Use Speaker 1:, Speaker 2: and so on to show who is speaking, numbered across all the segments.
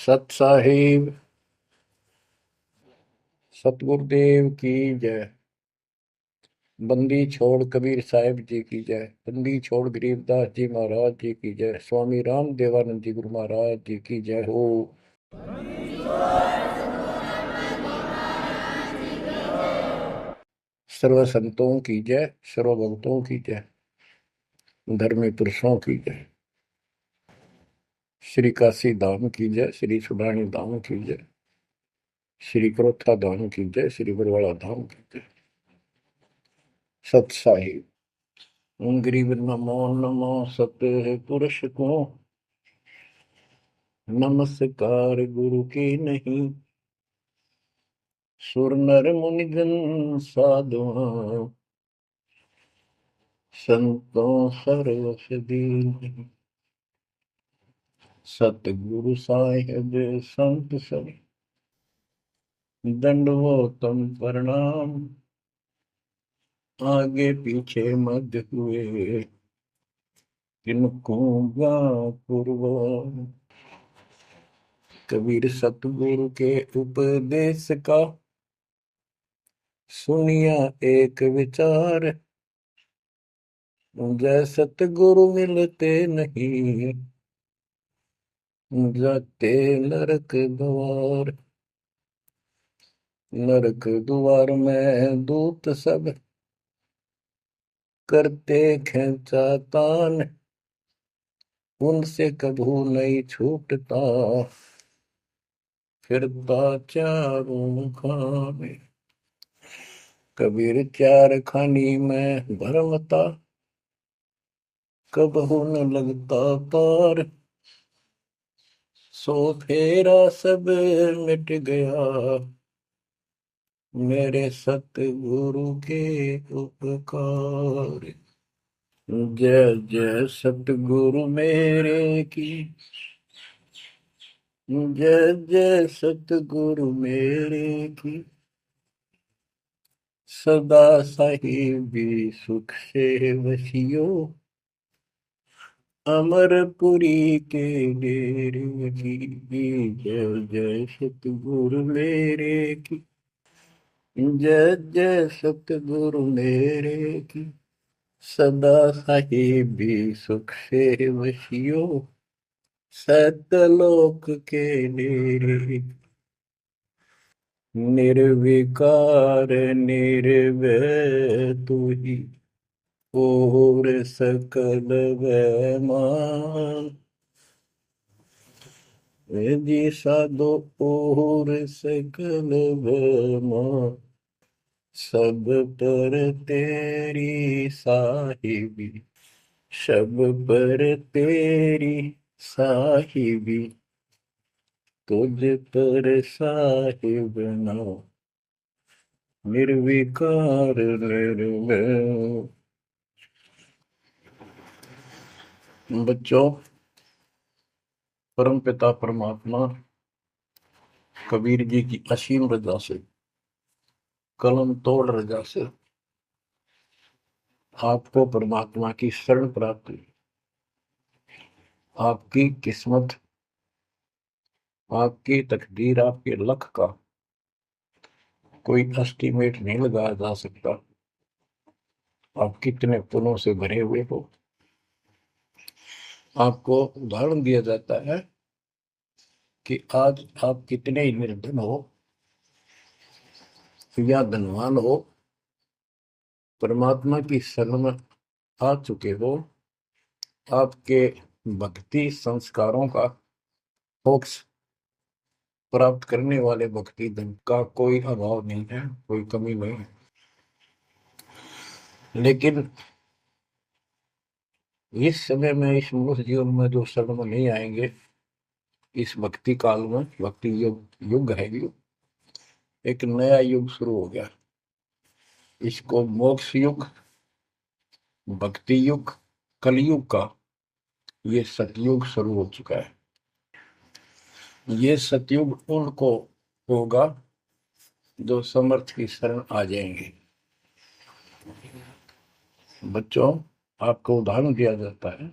Speaker 1: सत साहिब सतगुरुदेव की जय। बंदी छोड़ कबीर साहिब जी की जय। बंदी छोड़ गरीबदास जी महाराज जी की जय। स्वामी राम देवानंद जी गुरु महाराज जी की जय हो। सर्व संतों की जय, सर्व भक्तों की जय, धर्मी पुरुषों की जय। श्री काशी धाम की जय, श्री सुडानी धाम की जय, श्री क्रोथा धाम की जय, श्री बरवाड़ा धाम की जय। सत साहिब गरीब नमो नमो सत पुरुष को नमस्कार गुरु की नहीं। सुर नर मुनिजन साधुआ संतों सर्वस दीन। सतगुरु साहिब संत सब दंडवतम प्रणाम। आगे पीछे मध्य हुए किनको पूर्व। कबीर सतगुरु के उपदेश का सुनिया एक विचार। जय सतगुरु मिलते नहीं जाते नरक द्वार। नरक द्वार में दूत सब करते खेचा तान। उनसे कभू नहीं छूटता फिरता चारों खाने। कबीर चार खानी में भरमता कबहू न लगता पार। सो फेरा सब मिट गया मेरे सतगुरु के उपकार। जय जय सतगुरु मेरे की जय जय सतगुरु मेरे की। सदा साहिबी सुख से वसियो अमरपुरी के डेरे की। जय जय सतगुरु मेरे की जय जय सतगुरु मेरे की। सदा साहिबी सुख से वसियो सतलोक के डेरे। निर्विकार निर्भय तू ही और सकल वैमान। जी साधो और सकल वैमान। सब पर तेरी साहिबी सब पर तेरी साहिबी। तुझ पर साहिब ना निर्विकार निर्भय। बच्चों, परम पिता परमात्मा कबीर जी की असीम रजा से कलम तोड़ रजा से आपको परमात्मा की शरण प्राप्त हुई। आपकी किस्मत, आपकी तकदीर, आपके लक का कोई एस्टीमेट नहीं लगाया जा सकता। आप कितने पुण्यों से भरे हुए हो। आपको उदाहरण दिया जाता है कि आज आप कितने ही निर्धन हो या धनवान हो, परमात्मा की शरण में आ चुके हो। आपके भक्ति संस्कारों का मोक्ष प्राप्त करने वाले भक्ति धन का कोई अभाव नहीं है, कोई कमी नहीं है। लेकिन इस समय में, इस मनुष्य जीवन में जो शरण में नहीं आएंगे, इस भक्ति काल में, भक्ति युग है, एक नया युग शुरू हो गया। इसको मोक्ष युग, भक्ति युग, कलयुग का ये सतयुग शुरू हो चुका है। ये सतयुग उनको होगा जो समर्थ की शरण आ जाएंगे। बच्चों, आपको उदाहरण दिया जाता है,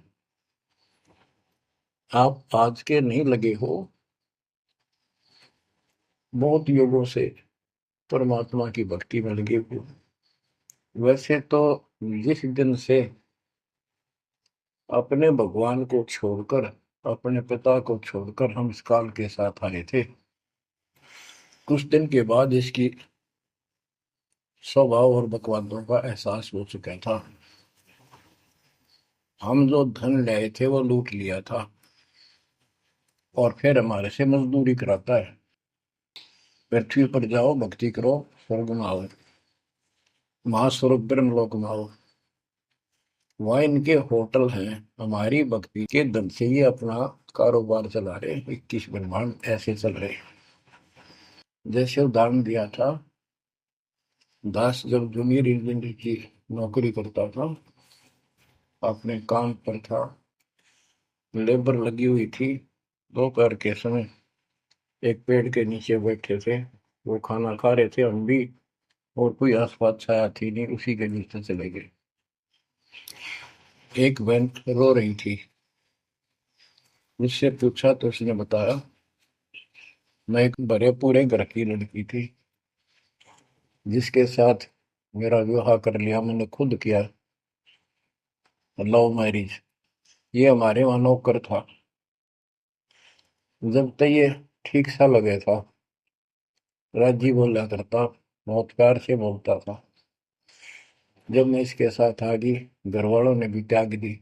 Speaker 1: आप आज के नहीं लगे हो बहुत युगों से परमात्मा की भक्ति में लगे हुए। वैसे तो जिस दिन से अपने भगवान को छोड़कर, अपने पिता को छोड़कर हम इस काल के साथ आए थे, कुछ दिन के बाद इसकी स्वभाव और बकवादों का एहसास हो चुका था। हम जो धन लाए थे वो लूट लिया था और फिर हमारे से मजदूरी कराता है। पृथ्वी पर जाओ, भक्ति करो, स्वर्ग में आओ, महास्वर्ग ब्रह्मलोक में आओ। वहाँ इनके होटल हैं। हमारी भक्ति के धन से ये अपना कारोबार चला रहे। 21 ब्रह्मांड ऐसे चल रहे। जैसे उदाहरण दिया था, दास जब जूनियर इंजीनियर की नौकरी करता था, अपने काम पर था, लेबर लगी हुई थी, दोपहर के समय एक पेड़ के नीचे बैठे थे, वो खाना खा रहे थे, हम भी, और कोई आसपास छाया थी नहीं, उसी के नीचे चले गए। एक बहन रो रही थी, मुझसे पूछा तो उसने बताया, मैं एक भरे पूरे घर की लड़की थी जिसके साथ मेरा विवाह कर लिया, मैंने खुद किया, लव मैरिज। ये हमारे वहां नौकर था। जब तक ये ठीक सा लगे था, राजी बोला करता, बहुत प्यार से बोलता था। जब मैं इसके साथ आ गई, घर वालों ने भी त्याग दी।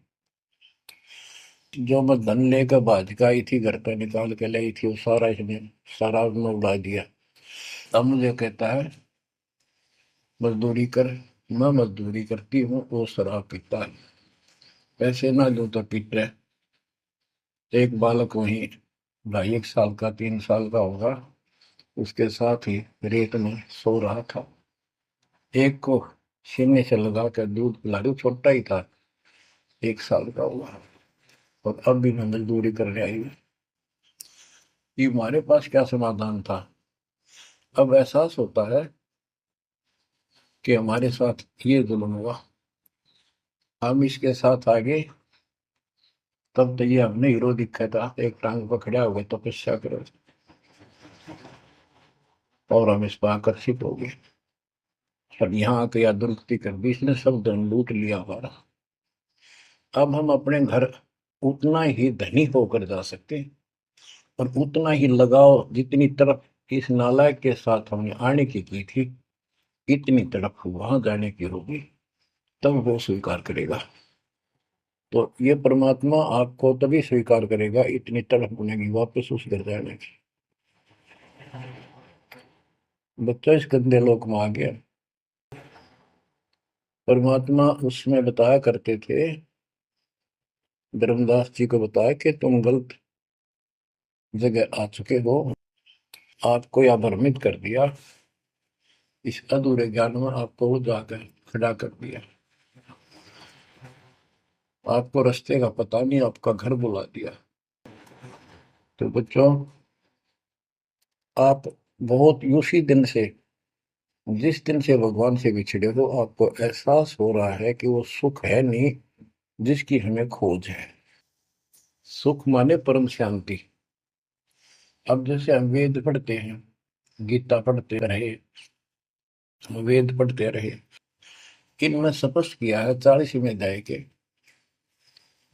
Speaker 1: जो मैं धन लेकर भाज का आई थी, घर पे निकाल के लाई थी, वो सारा इसने सारा उसने उड़ा दिया। अब मुझे कहता है मजदूरी कर। मैं मजदूरी करती हूँ, वो शराब पीता है। पैसे ना दूं तो पीट रहे। एक बालक वहीं 2.5 साल का, 3 साल का होगा, उसके साथ ही रेत में सो रहा था। एक को सीने से लगा कर दूध पिला रही, छोटा ही था, 1 साल का हुआ, और अब भी मैं मजदूरी करने आई हूँ। ये हमारे पास क्या समाधान था? अब एहसास होता है कि हमारे साथ ये जुल्म हुआ, हम इसके साथ आगे। तब तो ये हमने हीरो दिखा था, एक टांग पर खड़ा हो गए, तपस्या करो, और हम इस पर आकर्षित हो गए। अब यहाँ आके या दुर्गति कर दी, इसने सब धन लूट लिया हमारा। अब हम अपने घर उतना ही धनी होकर जा सकते हैं, और उतना ही लगाव जितनी तरफ इस नालायक के साथ हमने आने की थी, इतनी तरफ वहां जाने की होगी, तब वो स्वीकार करेगा। तो ये परमात्मा आपको तभी स्वीकार करेगा, इतनी तड़प बनेगी वापस उस घर जाने की। बच्चा इस गंदे लोक में आ गया। परमात्मा उसमें बताया करते थे, धर्मदास जी को बताया कि तुम गलत जगह आ चुके हो, आपको या भ्रमित कर दिया, इस अधूरे ज्ञान में आपको वो जाकर खड़ा कर दिया, आपको रास्ते का पता नहीं, आपका घर बुला दिया। तो बच्चों, आप बहुत उसी दिन से, जिस दिन से भगवान से बिछड़े हो, आपको एहसास हो रहा है कि वो सुख है नहीं जिसकी हमें खोज है। सुख माने परम शांति। अब जैसे हम वेद पढ़ते हैं, गीता पढ़ते रहे, वेद पढ़ते रहे, इनमें स्पष्ट किया है 40वें अध्याय के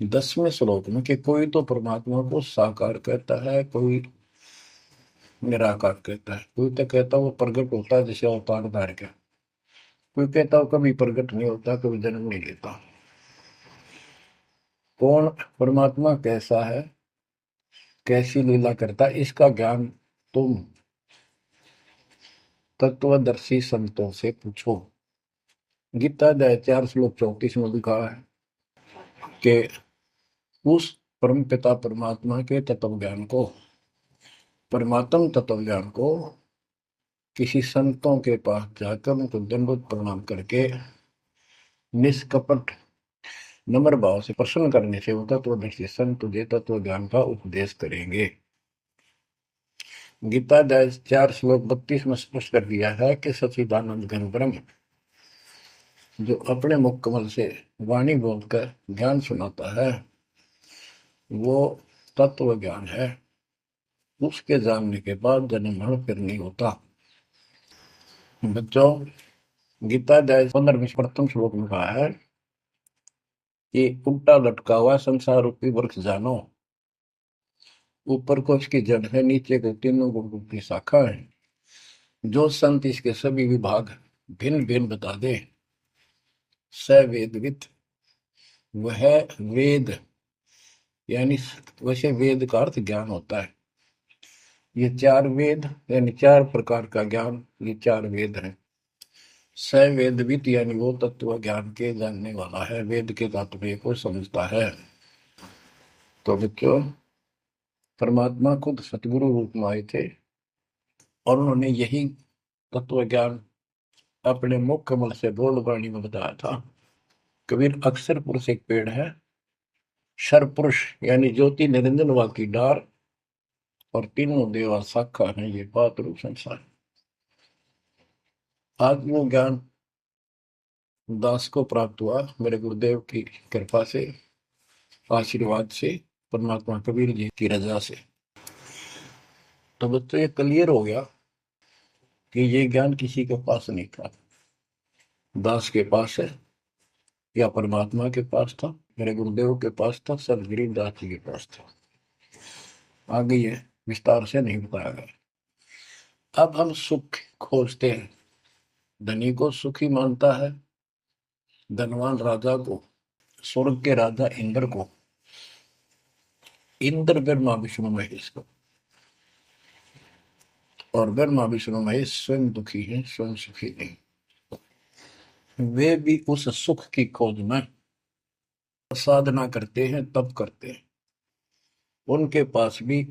Speaker 1: 10वें श्लोक में कि कोई तो परमात्मा को साकार कहता है, कोई निराकार कहता है, कोई तो कहता है वो प्रकट होता है जैसे अवतार धार के, कोई कहता है कभी प्रकट नहीं होता, कभी जन्म नहीं लेता। कौन परमात्मा कैसा है, कैसी लीला करता है, इसका ज्ञान तुम तत्वदर्शी संतों से पूछो। गीता अध्याय 4 श्लोक 34 में लिखा है कि उस परम पिता परमात्मा के तत्व ज्ञान को, परमात्म तत्व ज्ञान को किसी संतों के पास जाकर उनको दंडवत प्रणाम करके निष्कपट नम्र भाव से प्रसन्न करने से वो तत्वदर्शी संत तुझे तत्व ज्ञान का उपदेश करेंगे। गीता अध्याय 4 श्लोक 32 में स्पष्ट कर दिया है कि सच्चिदानंद घन ब्रह्म जो अपने मुख कमल से वाणी बोलकर ज्ञान सुनाता है, वो तत्व ज्ञान है। उसके जानने के बाद जन्म मरण फिर नहीं होता। बच्चों, गीता अध्याय 15 प्रथम श्लोक में कहा है कि उल्टा लटका हुआ संसार रूपी वृक्ष जानो, ऊपर को इसकी जड़ है, नीचे को तीनों गुणों की शाखा है। जो संत इसके सभी विभाग भिन्न भिन्न बता दे, स वेदविद, वह वेद, यानी वैसे वेद का अर्थ ज्ञान होता है। ये चार वेद यानी चार प्रकार का ज्ञान, ये चार वेद है। स वेदविद यानी वो तत्व ज्ञान के जानने वाला है, वेद के तात्पर्य को समझता है। तो बच्चों, परमात्मा खुद सतगुरु रूप में आए थे और उन्होंने यही तत्व ज्ञान अपने मुख कमल से बोल वाणी में बताया था। कबीर अक्षर पुरुष एक पेड़ है, शर पुरुष यानी ज्योति निरंजन वा की डार, और तीनों देवा शाखा है ये बात रूप संसार। आज वो ज्ञान दास को प्राप्त हुआ मेरे गुरुदेव की कृपा से, आशीर्वाद से, परमात्मा कबीर जी की रजा से। तो बच्चों, ये क्लियर हो गया कि ये ज्ञान किसी के पास नहीं था, दास के पास है या परमात्मा के पास था, मेरे गुरुदेव के पास था, सदगिरी दास जी के पास था। आगे ये विस्तार से नहीं बताया गया। अब हम सुख खोजते हैं, धनी को सुखी मानता है, धनवान राजा को, स्वर्ग के राजा इंद्र को, इंद्र ब्रह्मा विष्णु महेश को, और ब्रह्मा विष्णु महेश स्वयं दुखी है, स्वयं सुखी नहीं। वे भी उस सुख की खोज में साधना करते हैं, तप करते हैं। उनके पास भी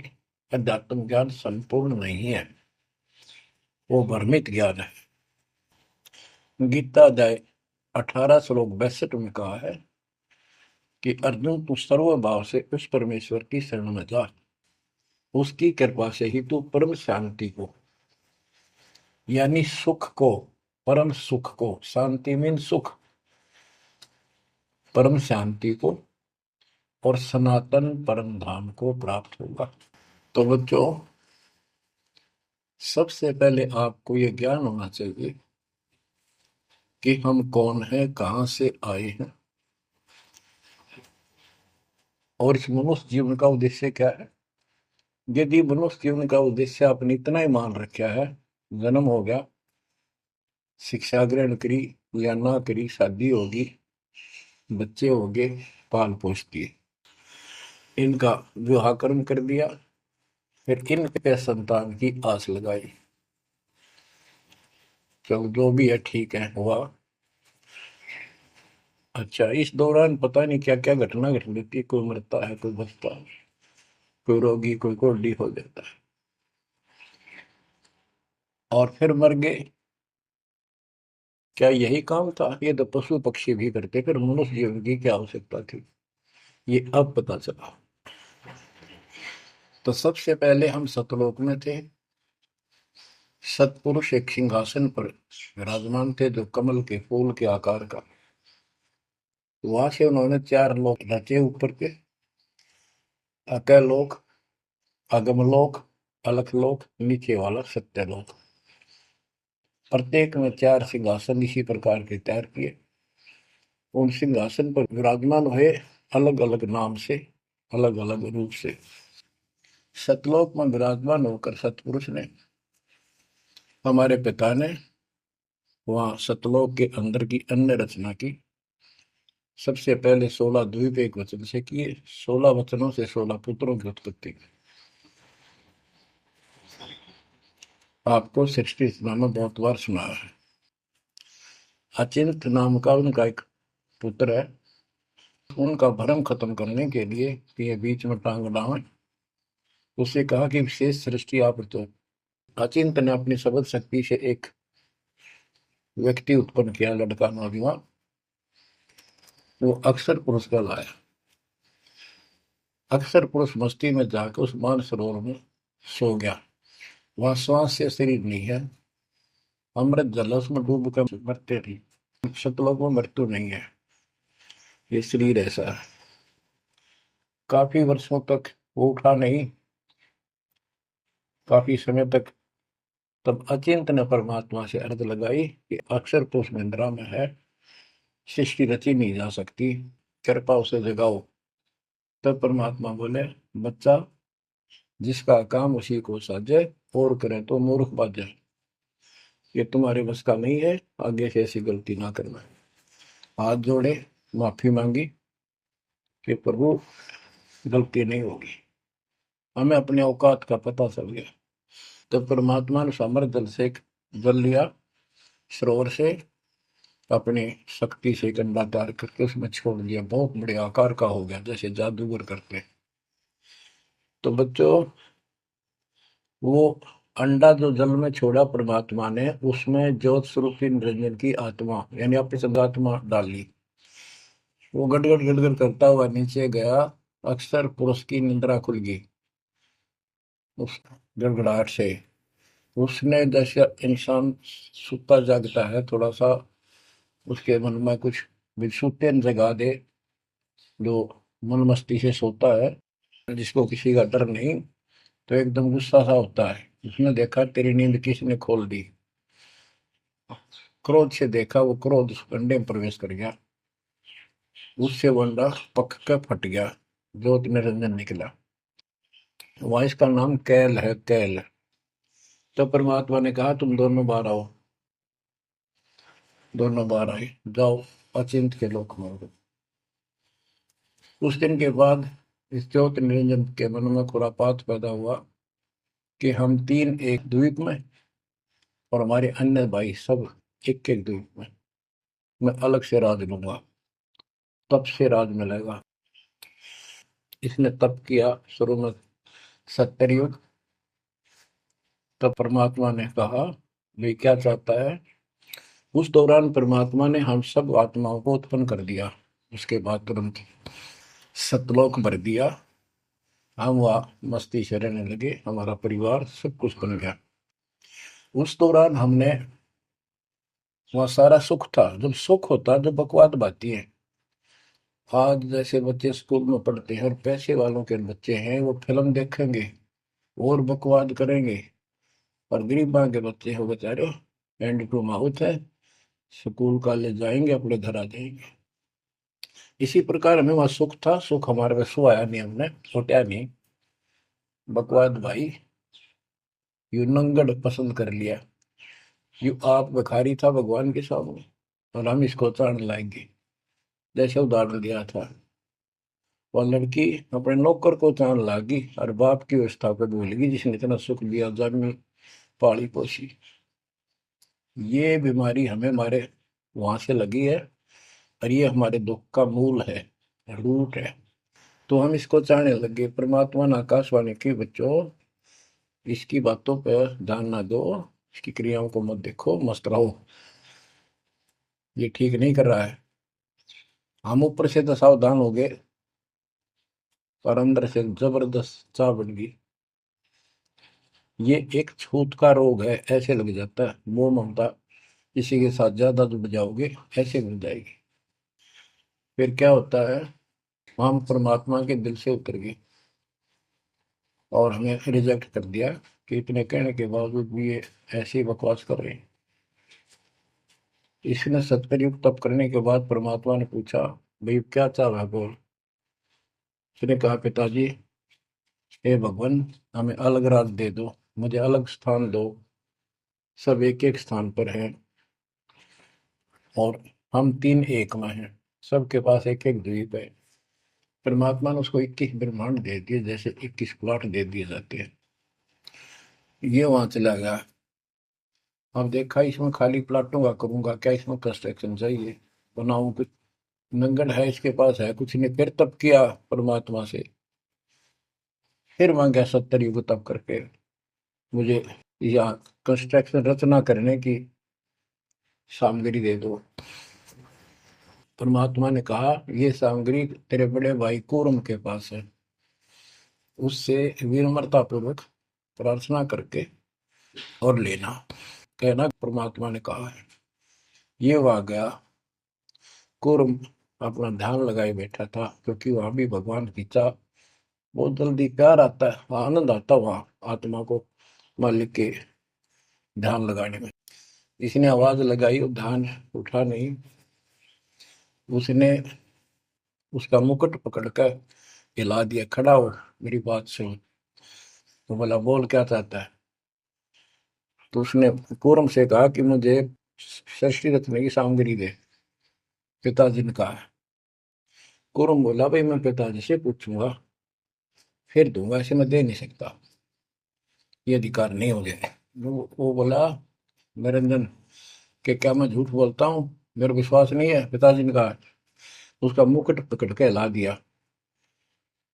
Speaker 1: अध्यात्म ज्ञान संपूर्ण नहीं है, वो भ्रमित ज्ञान है। गीता अध्याय 18 श्लोक 62 में कहा है कि अर्जुन, तू सर्व भाव से उस परमेश्वर की शरण में जा, उसकी कृपा से ही तू परम शांति को, यानी सुख को, परम सुख को, शांति मीन सुख, परम शांति को और सनातन परम धाम को प्राप्त होगा। तो बच्चों, सबसे पहले आपको यह ज्ञान होना चाहिए कि हम कौन हैं, कहां से आए हैं, और इस मनुष्य जीवन का उद्देश्य क्या है। यदि मनुष्य जीवन का उद्देश्य आपने इतना ही मान रखा है, जन्म हो गया, शिक्षा ग्रहण करी या ना करी, शादी होगी, बच्चे हो गए, पाल पोस दिए, इनका विवाह कर्म कर दिया, फिर इनके संतान की आस लगाई, चलो जो भी है ठीक है, हुआ। अच्छा, इस दौरान पता नहीं क्या क्या घटना घट जाती है, कोई मरता है, कोई बचता है, कोई रोगी, कोई कोढ़ी हो जाता है, और फिर मर गए। क्या यही काम था? ये तो पशु पक्षी भी करते, फिर मनुष्य जीवन की क्या आवश्यकता थी, ये अब पता चला। तो सबसे पहले हम सतलोक में थे, सतपुरुष एक सिंहासन पर विराजमान थे जो कमल के फूल के आकार का। वहां से उन्होंने चार लोक रचे ऊपर के, अकलोक, अगमलोक, अलखलोक, नीचे वाला सत्यलोक। प्रत्येक में चार सिंहासन इसी प्रकार के तैयार किए। उन सिंहासन पर विराजमान हुए अलग अलग नाम से, अलग अलग रूप से। सतलोक में विराजमान होकर सतपुरुष ने, हमारे पिता ने, वहां सतलोक के अंदर की अन्य रचना की। सबसे पहले 16 द्वीप एक वचन से किए, 16 वचनों से 16 पुत्रों की उत्पत्ति की। आपको सृष्टि नाम बहुत बार सुना है। अचिंत नाम का उनका एक पुत्र है, उनका भ्रम खत्म करने के लिए कि ये बीच में टांग डावे, उसे कहा कि विशेष सृष्टि आप तो। अचिंत ने अपनी शब्द शक्ति से एक व्यक्ति उत्पन्न किया, लड़का नौजवान, वो अक्षर पुरुष का लाया। अक्षर पुरुष मस्ती में जाकर उस मान सरोवर में सो गया। वहां श्वास से शरीर नहीं है, अमृत जल उसमें डूब कर मरते नहीं, सतलोक में मृत्यु नहीं है, ये शरीर ऐसा है। काफी वर्षों तक वो उठा नहीं, काफी समय तक। तब अचिंत ने परमात्मा से अर्ज लगाई कि अक्षर तो उस निद्रा में है, सृष्टि रची नहीं जा सकती, कृपा उसे जगाओ। तब परमात्मा बोले, बच्चा, जिसका काम उसी को साजे, और करें तो मूर्ख बाजे। ये तुम्हारे बस का नहीं है, आगे से ऐसी गलती ना करना। हाथ जोड़े, माफी मांगी कि प्रभु गलती नहीं होगी, हमें अपने औकात का पता चल गया। तब परमात्मा ने समर जल से जल लिया, सरोवर से, अपनी शक्ति से कंडा तैयार करके उसमें छोड़ दिया। बहुत बड़े आकार का हो गया, जैसे जादूगर करते। तो बच्चों, वो अंडा जो जल में छोड़ा परमात्मा ने, उसमें ज्योत स्वरूपी निरंजन की आत्मा यानी अपनी सदात्मा डाली। वो गड़गड़ गड़गड़ करता हुआ नीचे गया। अक्सर पुरुष की निंद्रा खुल गई उस गड़गड़ाहट से। उसने, जैसे इंसान सुता जागता है, थोड़ा सा उसके मन में कुछ विक्षुप्तन जगा दे, जो मन मस्ती से सोता है, जिसको किसी का डर नहीं, तो एकदम गुस्सा सा होता है। उसने देखा तेरी नींद किसने खोल दी। क्रोध से देखा, वो क्रोध उस अंडे में प्रवेश कर गया। उससे वो अंडा पक कर फट गया, ज्योत निरंजन निकला। वहां इसका नाम कैल है, कैल। तो परमात्मा ने कहा, तुम दोनों बाहर आओ। दोनों बाहर आए, जाओ अचिंत के लोक में हो। उस दिन के बाद इस ज्योत निरंजन के मन में खुरापात पैदा हुआ कि हम तीन एक द्वीप में, और हमारे अन्य भाई सब एक एक द्वीप में। मैं अलग से राज लूंगा, तप से राज मिलेगा। इसने तप किया शुरू में, 70 युग। तब परमात्मा ने कहा, भाई क्या चाहता है। उस दौरान परमात्मा ने हम सब आत्माओं को उत्पन्न कर दिया। उसके बाद तुरंत सतलोक भर दिया। हम वहाँ मस्ती से रहने लगे, हमारा परिवार सब कुछ बन गया। उस दौरान हमने, वहाँ सारा सुख था। जब सुख होता, जब बकवाद बाती है। आज जैसे बच्चे स्कूल में पढ़ते हैं और पैसे वालों के बच्चे हैं, वो फिल्म देखेंगे और बकवाद करेंगे, और गरीबां के बच्चे हो बेचारे एंड टू माउथ है, स्कूल कॉलेज जाएंगे, अपने घर आ जाएंगे। इसी प्रकार हमें वहाँ सुख था, सुख हमारे में सुहाया नहीं, हमने सोचा नहीं। बकवाद भाई, यू नंगड़ पसंद कर लिया। यू आप भिखारी था भगवान के सामने, और हम इसको चाण लाएंगे। जैसे उदाहरण दिया था, वह लड़की अपने नौकर को चाण लागी और बाप की व्यवस्था को भूल गई, जिसने इतना सुख दिया, जन्मी पाली पोसी। ये बीमारी हमें हमारे वहां से लगी है, और ये हमारे दुख का मूल है, रूट है। तो हम इसको चाहने लगे। परमात्मा ने आकाशवाणी की, बच्चों इसकी बातों पर ध्यान ना दो, इसकी क्रियाओं को मत देखो, मस्त रहो, ये ठीक नहीं कर रहा है। हम ऊपर से तो सावधान हो गए, पर अंदर से जबरदस्त चाह बढ़ गई। ये एक छूत का रोग है, ऐसे लग जाता है। मोह ममता किसी के साथ ज्यादा जुड़ जाओगे, ऐसे मिल जाएगी। फिर क्या होता है, हम परमात्मा के दिल से उतर गए, और हमें रिजेक्ट कर दिया कि इतने कहने के बावजूद भी ये ऐसे ही बकवास कर रहे हैं। इसने 70 युग तप करने के बाद परमात्मा ने पूछा, भाई क्या चाह रहा है, बोल। उसने कहा, पिताजी, हे भगवान, हमें अलग राज दे दो, मुझे अलग स्थान दो। सब एक एक स्थान पर हैं, और हम तीन एक में हैं, सबके पास एक एक द्वीप है। परमात्मा ने उसको 21 ब्रह्मांड दे दिए, जैसे 21 प्लॉट दे दिए जाते हैं। ये वहां चला गया। अब देखा, इसमें खाली प्लाटों का करूंगा क्या, इसमें कंस्ट्रक्शन चाहिए, बनाऊं कुछ। नंगन है, इसके पास है कुछ नहीं। फिर तप किया परमात्मा से, फिर मांगा 70 युग तप करके, मुझे यहाँ कंस्ट्रक्शन रचना करने की सामग्री दे दो। परमात्मा ने कहा, ये सामग्री तेरे बड़े भाई कूरम के पास है, उससे विनम्रता पूर्वक प्रार्थना करके और लेना। कहना परमात्मा ने कहा है। ये वहां गया। कूरम अपना ध्यान लगाए बैठा था, क्योंकि वहां भी भगवान की चाह, बहुत जल्दी प्यार आता है, आनंद आता है वहां आत्मा को। मालिक के ध्यान लगाने में। इसने आवाज लगाई और ध्यान उठा नहीं। उसने उसका मुकुट पकड़कर हिला दिया, खड़ा हो, मेरी बात सुन। तो बोला, बोल क्या चाहता है? तो उसने पूरम से कहा कि मुझे सृष्टि रचने की सामग्री दे, पिताजी ने कहा। कुरम बोला, भाई मैं पिताजी से पूछूंगा फिर दूंगा, ऐसे मैं दे नहीं सकता, ये अधिकार नहीं हो गया। वो बोला, निरंजन, कि क्या मैं झूठ बोलता हूँ? मेरा विश्वास नहीं है? पिताजी ने कहा। उसका मुकुट पकड़ के हिला दिया।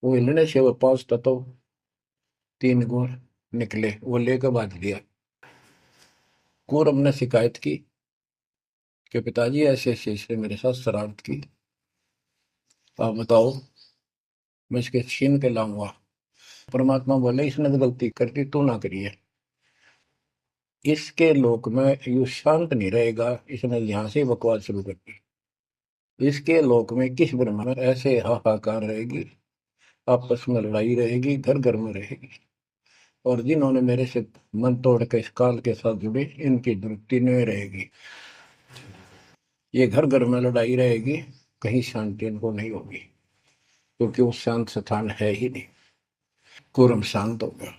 Speaker 1: वो हिलने से वो पांच तत्व, तीन गुण निकले, वो लेकर बांध दिया। कुरम ने शिकायत की कि पिताजी ऐसे ऐसे इसने मेरे साथ शरारत की, आप बताओ, मैं इसके छीन के लाऊंगा। परमात्मा बोले, इसने तो गलती कर दी, तू ना करिए। इसके लोक में यू शांत नहीं रहेगा, इसने यहां से बकवास शुरू कर दी। इसके लोक में किस ब्रह्मा में ऐसे हाहाकार रहेगी, आपस में लड़ाई रहेगी, घर घर में रहेगी। और जिन्होंने मेरे से मन तोड़ के इस काल के साथ जुड़े, इनकी तृप्ति नहीं रहेगी। ये घर घर में लड़ाई रहेगी, कहीं शांति इनको नहीं होगी, क्योंकि वो शांत स्थान है ही नहीं। कुरम शांत हो गया।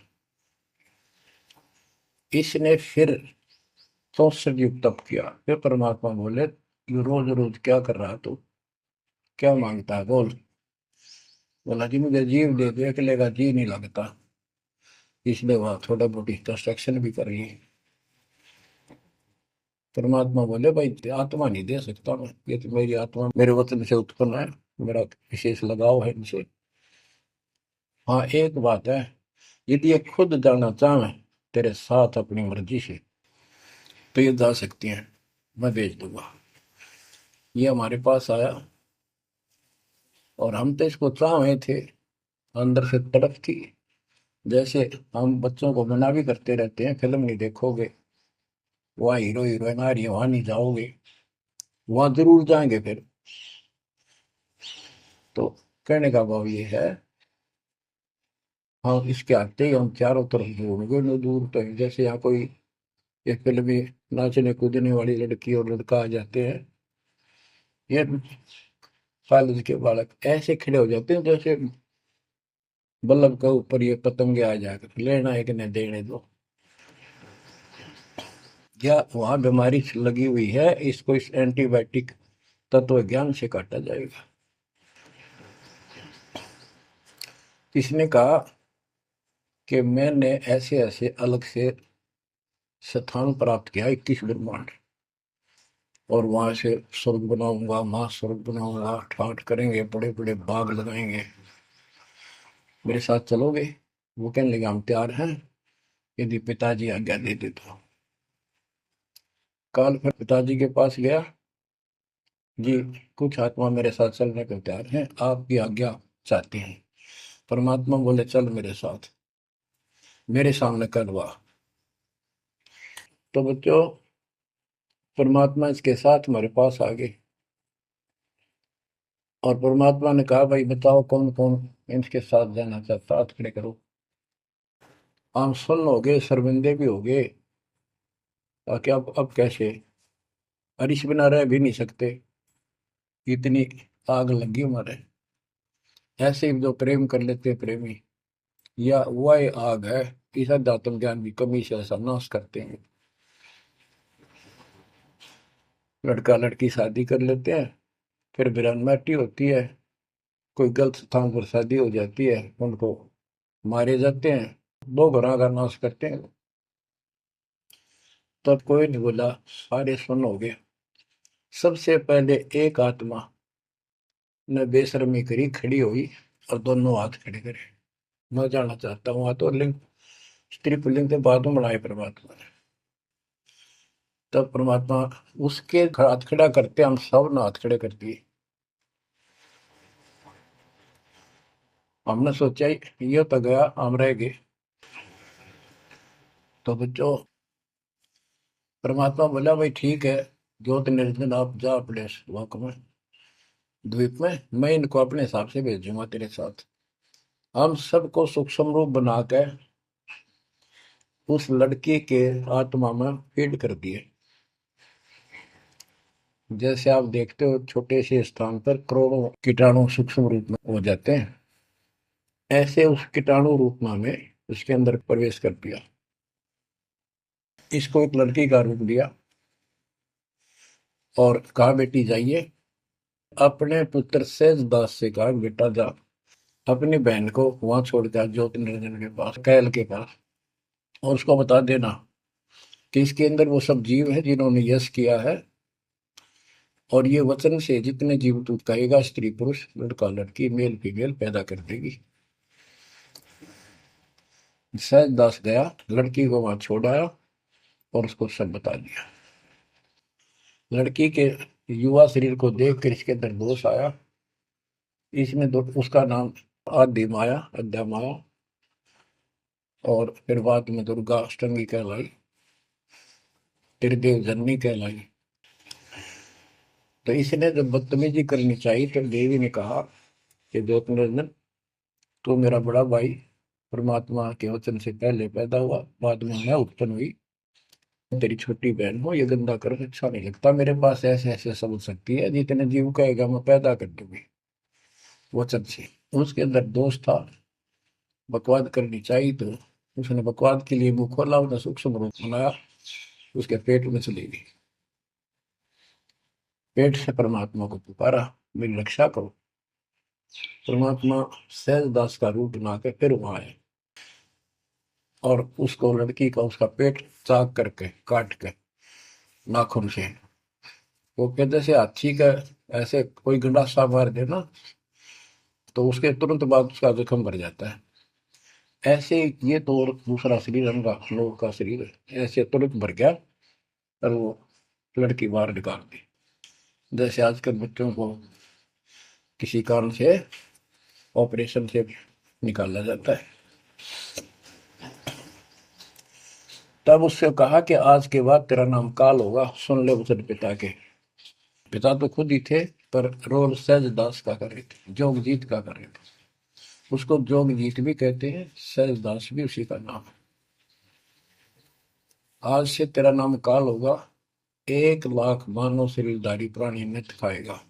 Speaker 1: इसने फिर 64 युग तप किया। फिर परमात्मा बोले, ये रोज रोज क्या कर रहा तू, क्या मांगता है, बोल। बोला, जी मुझे जीव दे दो, अकेले का जी नहीं लगता, इसलिए वहां थोड़ा बहुत कंस्ट्रक्शन भी करिए। परमात्मा बोले, भाई आत्मा नहीं दे सकता मैं, ये तो मेरी आत्मा मेरे वतन से उत्पन्न है, मेरा विशेष लगाव है इनसे। हाँ एक बात है, यदि ये खुद जाना चाहे तेरे साथ अपनी मर्जी से, तो ये जा सकती हैं, मैं भेज दूंगा। ये हमारे पास आया और हम तो इसको चाहे थे, अंदर से तड़प थी। जैसे हम बच्चों को मना भी करते रहते हैं, फिल्म नहीं देखोगे, वहाँ हीरो हीरोइन आ रही है, वहां नहीं जाओगे, वहां जरूर जाएंगे फिर। तो कहने का भाव ये है, हाँ इसके आते ही हम चारों तरफ ढूंढोगे न, दूर तक। जैसे यहाँ कोई एक फिल्म में नाचने कूदने वाली लड़की और लड़का आ जाते हैं, ये कॉलेज के बालक ऐसे खड़े हो जाते हैं जैसे बल्लभ के ऊपर ये पतंगे आ जाकर, लेना एक ने देने दो। या वहां बीमारी लगी हुई है, इसको इस एंटीबायोटिक तत्व ज्ञान से काटा जाएगा। इसने कहा कि मैंने ऐसे ऐसे अलग से स्थान प्राप्त किया, 21 ब्रह्मांड, और वहां से स्वर्ग बनाऊंगा, महास्वर्ग बनाऊंगा, ठाठ करेंगे, बड़े बड़े बाग लगाएंगे, मेरे साथ चलोगे? वो कहने लगे, हम तैयार हैं, यदि पिताजी आज्ञा दे दे तो। काल फिर पिताजी के पास गया, जी कुछ आत्मा मेरे साथ चलने को तैयार हैं, आपकी आज्ञा चाहते हैं। परमात्मा बोले, चल मेरे साथ, मेरे सामने करवा। तो बच्चों, परमात्मा इसके साथ हमारे पास आ गए और परमात्मा ने कहा, भाई बताओ कौन कौन इनके साथ जाना चाहता, हाथ खड़े करो। हम सुन हो गए, शर्मिंदे भी हो गए, ताकि अब कैसे, अरिश बिना रह भी नहीं सकते, इतनी आग लगी हमारे। ऐसे ही जो प्रेम कर लेते हैं प्रेमी, या वह आग है, इस अध्यात्म ज्ञान की कमी से ऐसा नाश करते हैं। लड़का लड़की शादी कर लेते हैं, फिर वीरानमाटी होती है, कोई गलत स्थान पर शादी हो जाती है, उनको मारे जाते हैं, दो घरों का नाश करते हैं। तब कोई नहीं बोला, सारे सुन हो गए। सबसे पहले एक आत्मा ने बेशर्मी करी, खड़ी हुई और दोनों हाथ खड़े करे, मैं जाना चाहता हूँ। तो लिंग, स्त्री पुल्लिंग से बाद में बढ़ाए परमात्मा ने। तब परमात्मा उसके हाथ खड़ा करते, हम सब ने हाथ खड़े कर दिए। हमने सोचा ये तो गया, हम रह गए। तो बच्चों, परमात्मा बोला, भाई ठीक है, ज्योत निर्जन आप जा अपने लोक में, द्वीप में, मैं इनको अपने हिसाब से भेजूंगा तेरे साथ। हम सबको सूक्ष्म रूप बना के उस लड़की के आत्मा में फीड कर दिए। जैसे आप देखते हो छोटे से स्थान पर करोड़ों कीटाणु सूक्ष्म रूप में हो जाते हैं, ऐसे उस कीटाणु रूप में उसके अंदर प्रवेश कर दिया। इसको एक लड़की का रूप दिया और कहा बेटी जाइए, अपने पुत्र सेज दास से कहा बेटा जा अपनी बहन को वहां छोड़ दिया ज्योति निरंजन के पास, कैल के पास, और उसको बता देना कि इसके अंदर वो सब जीव है जिन्होंने यश किया है, और ये वचन से जितने जीव तू कहेगा स्त्री पुरुष लड़का लड़की मेल फीमेल पैदा कर देगी। सहज दास गया, लड़की को वहां छोड़ आया और उसको सब बता दिया। लड़की के युवा शरीर को देखकर इसके अंदर दोष आया। इसने उसका नाम आदि माया, अद्या माया, और फिर बाद में दुर्गा अष्टंगी कहलाई, त्रिदेव जननी कहलाई। तो इसने जब बदतमीजी करनी चाहिए तो देवी ने कहा कि ज्योति निरंजन तू मेरा बड़ा भाई परमात्मा के वचन से पहले पैदा हुआ, बाद में मैं उत्पन्न हुई, तेरी छोटी बहन हो, ये गंदा कर अच्छा नहीं लगता, मेरे पास ऐसे ऐसे समझ सकती है, जितने जीव कहेगा मैं पैदा कर दूंगी वचन से। उसके अंदर दोष था, बकवाद करनी चाहिए तो उसने बकवाद के लिए मुंह खोला, उसने सूक्ष्म रूप बनाया, उसके पेट में चली गई। पेट से परमात्मा को पुकारा मेरी रक्षा करो। परमात्मा सहज दास का रूप बना के फिर वहां आए और उसको लड़की का उसका पेट चाक करके काट के नाखून से, वो कहते से हाथी का ऐसे कोई गंडासा मार दे ना तो उसके तुरंत बाद उसका जख्म भर जाता है, ऐसे ये तो और दूसरा शरीर अंगा लोग का शरीर है, ऐसे तुरंत भर गया और वो लड़की बाहर निकाल दी। जैसे आजकल बच्चों को किसी कारण से ऑपरेशन से निकाला जाता है। तब उससे कहा कि आज के बाद तेरा नाम काल होगा, सुन ले वचन पिता के। पिता तो खुद ही थे पर रोल सहज दास का कर रहे थे, जोगजीत का कर रहे थे, उसको जोगजीत भी कहते हैं, सहज दास भी उसी का नाम है। आज से तेरा नाम काल होगा, 1,00,000 मानव शरीरधारी प्राणी नित खाएगा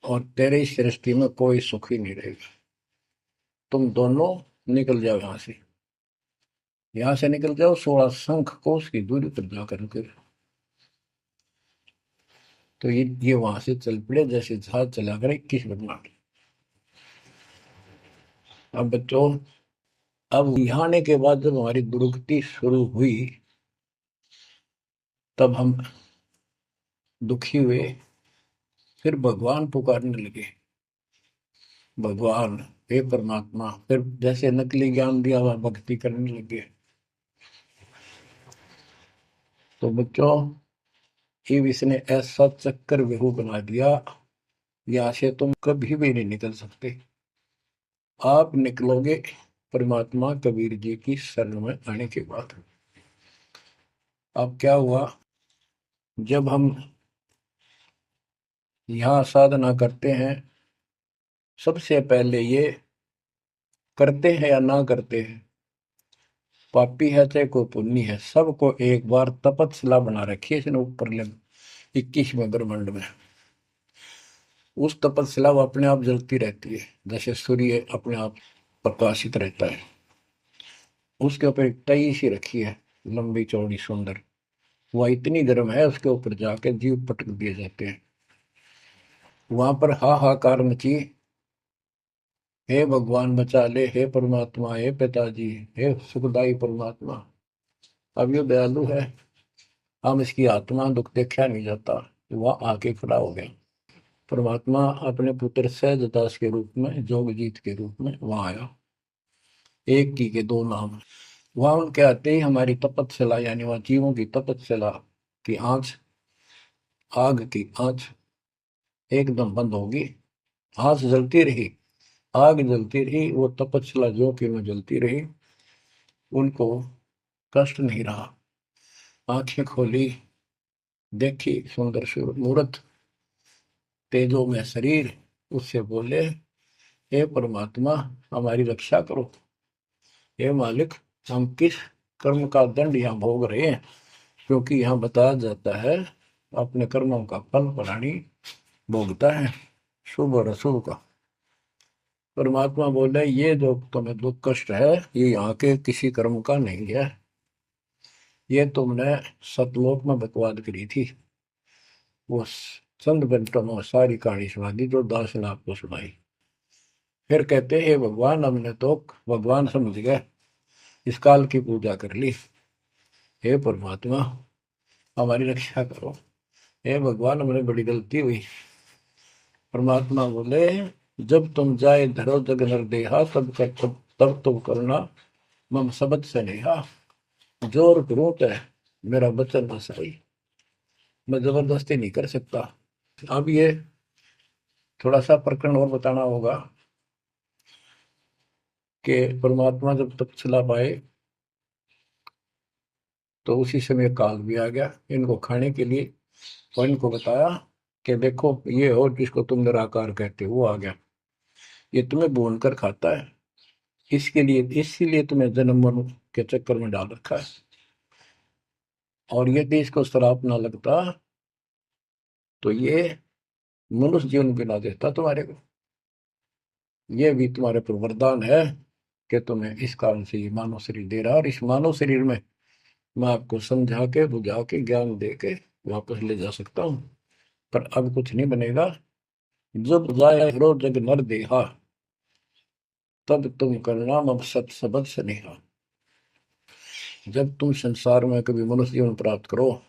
Speaker 1: और तेरे इस सृष्टि में कोई सुख ही नहीं रहेगा। तुम दोनों निकल जाओ यहां से निकल जाओ, 16 शंख कोस की दूरी पर जाकर रुके। तो ये वहां से चल पड़े जैसे जहाज चला कर 21 ब्रह्मांड। अब बच्चों, अब यहाँ आने के बाद जब हमारी दुर्गति शुरू हुई तब हम दुखी हुए, फिर भगवान पुकारने लगे, भगवान हे परमात्मा, फिर जैसे नकली ज्ञान दिया हुआ भक्ति करने लगे। तो बच्चों, ये इसने ऐसा चक्कर व्यू बना दिया, यहाँ से तुम कभी भी नहीं निकल सकते। आप निकलोगे परमात्मा कबीर जी की शरण में आने के बाद। अब क्या हुआ, जब हम यहाँ साधना करते हैं, सबसे पहले ये करते हैं या ना करते हैं, पापी है चाहे कोई पुण्य है, सबको एक बार तपस्या बना रखी है इसने ऊपर ले 21वें ब्रह्मांड में। उस तपस्या वो अपने आप जलती रहती है, जैसे सूर्य अपने आप प्रकाशित रहता है। उसके ऊपर एक तई सी रखी है, लंबी चौड़ी सुंदर, वह इतनी गर्म है उसके ऊपर जाके जीव पटक दिए जाते हैं। वहां पर हाहाकार मची, हे भगवान बचा ले, हे परमात्मा, हे पिताजी, हे सुखदाई परमात्मा। अब ये दयालु है, हम इसकी आत्मा दुख देखा नहीं जाता, वह आके खड़ा हो गया। परमात्मा अपने पुत्र सहजदास के रूप में, जोगजीत के रूप में वहां आया। एक की के दो नाम। वहां उनके आते ही हमारी तपस्या, यानी वहां जीवों की तपस्या की आंच, आग की आंच एकदम बंद होगी। आंच जलती रही, आग जलती रही, वो तपस्या जो कि में जलती रही, उनको कष्ट नहीं रहा। आंखें खोली, देखी सुंदर मूर्त, तेजो में शरीर, उससे बोले हे परमात्मा हमारी रक्षा करो, हे मालिक हम किस कर्म का दंड यहाँ भोग रहे हैं, क्योंकि यहाँ बताया जाता है अपने कर्मों का फल प्राणी भोगता है, शुभ और अशुभ का। परमात्मा बोले ये जो तुम्हें दुख कष्ट है ये यहाँ के किसी कर्म का नहीं है, ये तुमने सतलोक में बकवाद करी थी। वो चंद मिनटों में सारी कहानी सुना दी जो दास ने आपको सुनाई। फिर कहते हे भगवान, हमने तो भगवान समझ गए, इस काल की पूजा कर ली। हे परमात्मा हमारी रक्षा करो, हे भगवान हमने बड़ी गलती हुई। परमात्मा बोले जब तुम जाए धरो जग नर देहा तब तुम करना मम सबद से नेहा। जोर करूं तो मेरा बचन न सही, मैं जबरदस्ती नहीं कर सकता। अब ये थोड़ा सा प्रकरण और बताना होगा कि परमात्मा जब तपस्या पाए तो उसी समय काल भी आ गया इनको खाने के लिए, और इनको बताया कि देखो ये हो जिसको तुम निराकार कहते हो वो आ गया, ये तुम्हें भून कर खाता है, इसके लिए इसीलिए तुम्हें जन्म मरण के चक्कर में डाल रखा है। और यदि इसको श्राप ना लगता तो ये मनुष्य जीवन भी ना देता तुम्हारे को। ये भी तुम्हारे पर वरदान है कि तुम्हें इस कारण से ये मानव शरीर दे रहा है, और इस मानव शरीर में मैं आपको समझा के बुझा के ज्ञान दे के वापस ले जा सकता हूँ। पर अब कुछ नहीं बनेगा। जब जाए रो जग नर देहा तब तुम करना मम सत सबद स्नेहा। जब तुम संसार में कभी मनुष्य जीवन प्राप्त करो,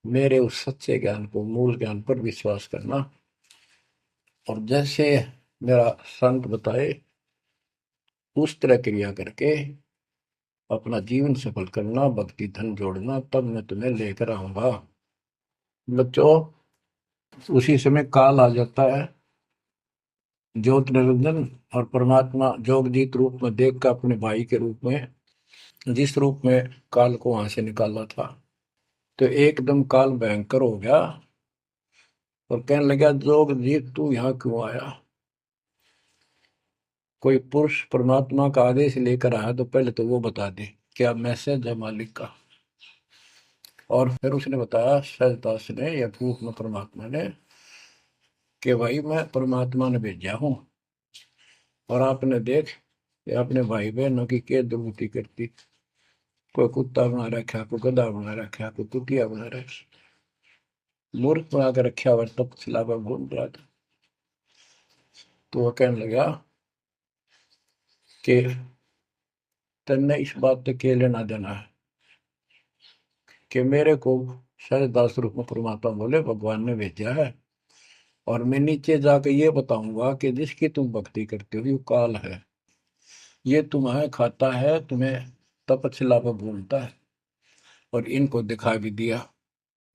Speaker 1: मेरे उस सच्चे ज्ञान को, मूल ज्ञान पर विश्वास करना, और जैसे मेरा संत बताए उस तरह क्रिया करके अपना जीवन सफल करना, भक्ति धन जोड़ना, तब मैं तुम्हें लेकर आऊंगा। बच्चों उसी समय काल आ जाता है, ज्योत निरंजन और परमात्मा जोगजीत रूप में देख कर अपने भाई के रूप में, जिस रूप में काल को वहां से निकाला था, तो एकदम काल भयंकर हो गया और कहने लगा जोगजीत तू यहाँ क्यों आया। कोई पुरुष परमात्मा का आदेश लेकर आया तो पहले तो वो बता दे क्या मैसेज है मालिक का। और फिर उसने बताया सहजदास ने या रूप में परमात्मा ने कि भाई मैं परमात्मा ने भेजा हूं, और आपने देख कि अपने भाई बहनों की क्या दुर्गति करती, कोई कुत्ता बना रखा, कोई गधा बना रखा, कोई कुतिया बना रखा, मूर्ख बना कर रखा हुआ, तब सिलावा भूल रहा था। तो वह कहने लगा कि तेने इस बात से क्या लेना देना है कि मेरे को सहजदास रूप में परमात्मा बोले भगवान ने भेजा है, और मैं नीचे जाकर ये बताऊंगा कि जिसकी तुम भक्ति करते हो ये काल है, ये तुम्हें खाता है, तुम्हें तपस्या पर भूलता है। और इनको दिखा भी दिया,